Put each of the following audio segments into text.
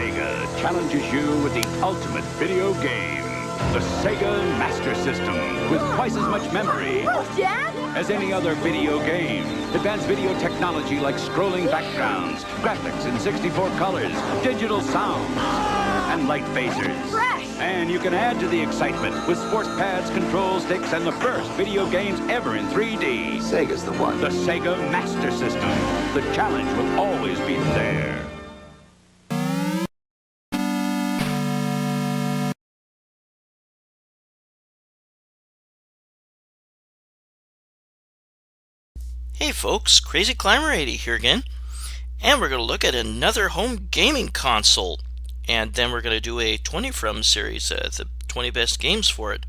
Sega challenges you with the ultimate video game. The Sega Master System, with twice as much memory Dad? as any other video game. Advanced video technology like scrolling backgrounds, graphics in 64 colors, digital sound, and light phasers. Fresh! And you can add to the excitement with sports pads, control sticks, and the first video games ever in 3D. Sega's the one. The Sega Master System. The challenge will always be there. Hey folks, Crazyclimber80 here again, and we're going to look at another home gaming console, and then we're going to do a 20 from series, the 20 best games for it.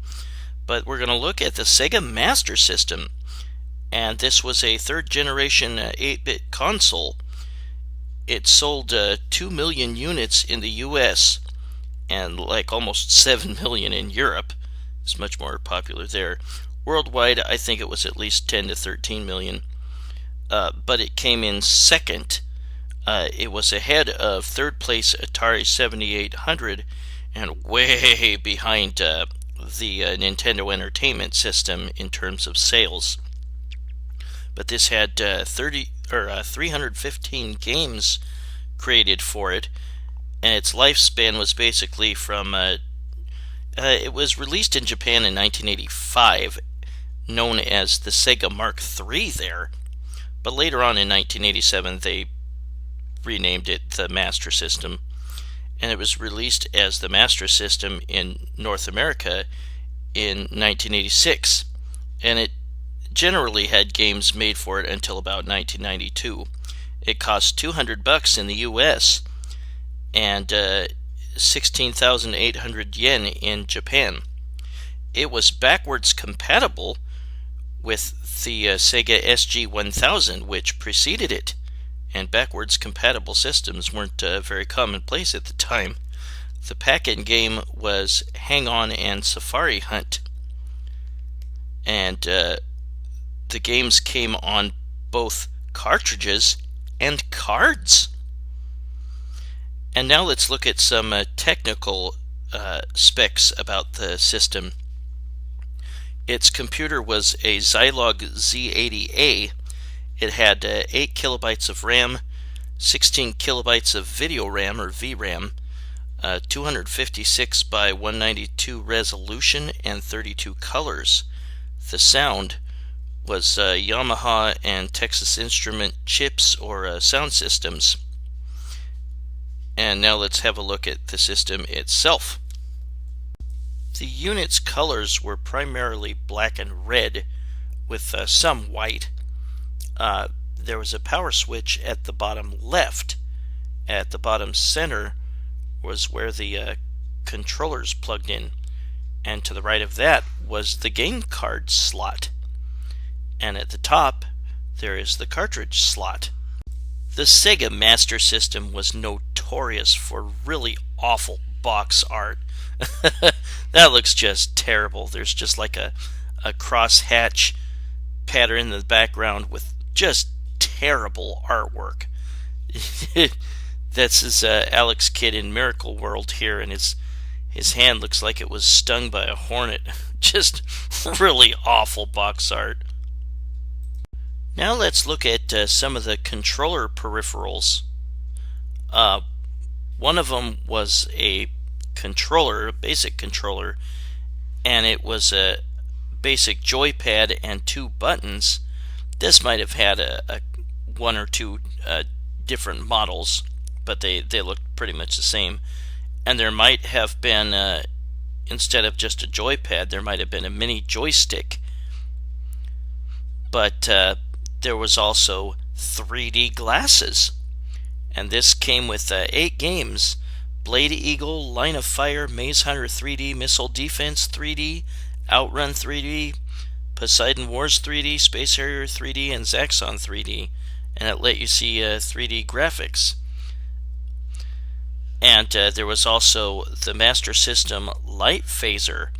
But we're going to look at the Sega Master System, and this was a third generation 8-bit console. It sold 2 million units in the US and like almost 7 million in Europe. It's much more popular there. Worldwide, I think it was at least 10 to 13 million. But it came in second. It was ahead of third place Atari 7800 and way behind the Nintendo Entertainment System in terms of sales. But this had 315 games created for it, and its lifespan was basically from it was released in Japan in 1985, known as the Sega Mark III there. But later on in 1987, they renamed it the Master System, and it was released as the Master System in North America in 1986, and it generally had games made for it until about 1992. It cost $200 in the US and 16,800 yen in Japan. It was backwards compatible with the Sega SG-1000, which preceded it, and backwards compatible systems weren't very commonplace at the time. The pack-in game was Hang On and Safari Hunt, and the games came on both cartridges and cards. And now let's look at some technical specs about the system. Its computer was a Zilog Z80A. It had 8 kilobytes of RAM, 16 kilobytes of video RAM or VRAM, 256 by 192 resolution, and 32 colors. The sound was Yamaha and Texas Instrument chips or sound systems. And now let's have a look at the system itself. The unit's colors were primarily black and red, with some white. There was a power switch at the bottom left. At the bottom center was where the controllers plugged in, and to the right of that was the game card slot. And at the top there is the cartridge slot. The Sega Master System was notorious for really awful box art. That looks just terrible. There's just like a cross-hatch pattern in the background with just terrible artwork. That's his Alex Kidd in Miracle World here, and his hand looks like it was stung by a hornet. Just really awful box art. Now let's look at some of the controller peripherals. One of them was a controller, a basic controller, and it was a basic joypad and 2 buttons. This might have had a 1 or 2 different models, but they looked pretty much the same. And there might have been, instead of just a joypad, there might have been a mini joystick. But there was also 3D glasses, and this came with 8 games: Blade Eagle, Line of Fire, Maze Hunter 3D, Missile Defense 3D, Outrun 3D, Poseidon Wars 3D, Space Harrier 3D, and Zaxxon 3D, and it let you see 3D graphics. And there was also the Master System Light Phaser,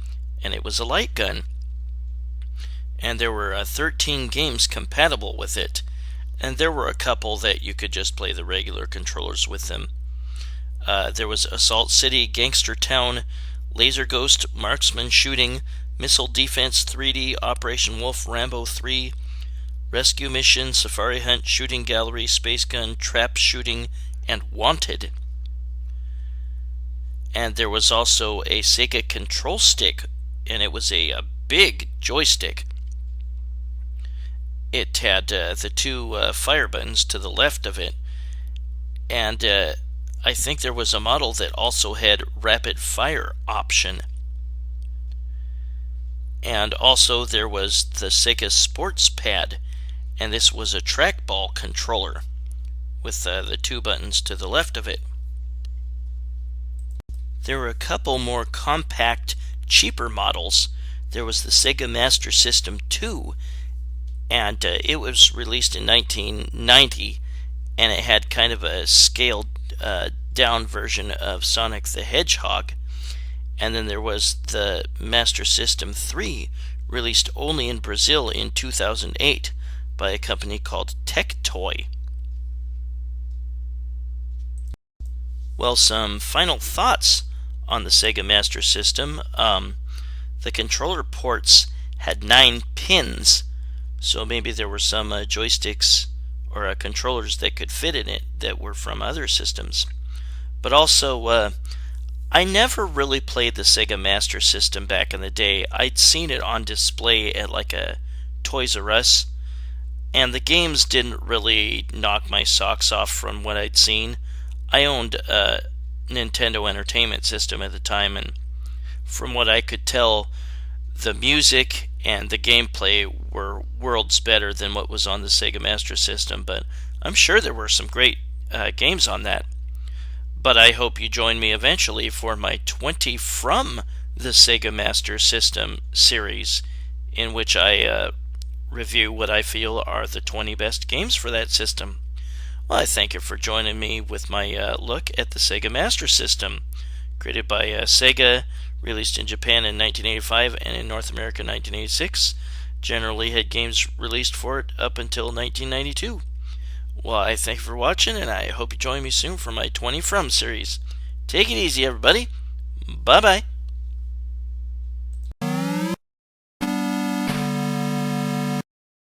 and it was a light gun. And there were 13 games compatible with it, and there were a couple that you could just play the regular controllers with them. There was Assault City, Gangster Town, Laser Ghost, Marksman Shooting, Missile Defense 3D, Operation Wolf, Rambo 3, Rescue Mission, Safari Hunt, Shooting Gallery, Space Gun, Trap Shooting, and Wanted. And there was also a Sega control stick, and it was a big joystick. It had the two fire buttons to the left of it, and I think there was a model that also had rapid fire option. And also there was the Sega Sports Pad, and this was a trackball controller with the two buttons to the left of it. There were a couple more compact, cheaper models. There was the Sega Master System 2, and it was released in 1990, and it had kind of a scaled down version of Sonic the Hedgehog. And then there was the Master System 3, released only in Brazil in 2008 by a company called Tectoy. Well, some final thoughts on the Sega Master System. The controller ports had 9 pins, so maybe there were some joysticks or controllers that could fit in it that were from other systems. But also, I never really played the Sega Master System back in the day. I'd seen it on display at like a Toys R Us, and the games didn't really knock my socks off from what I'd seen. I owned a Nintendo Entertainment System at the time, and from what I could tell, the music and the gameplay were worlds better than what was on the Sega Master System, but I'm sure there were some great games on that. But I hope you join me eventually for my 20 from the Sega Master System series, in which I review what I feel are the 20 best games for that system. Well, I thank you for joining me with my look at the Sega Master System, created by Sega, released in Japan in 1985 and in North America in 1986. Generally had games released for it up until 1992. Well, I thank you for watching, and I hope you join me soon for my 20 From series. Take it easy, everybody. Bye-bye.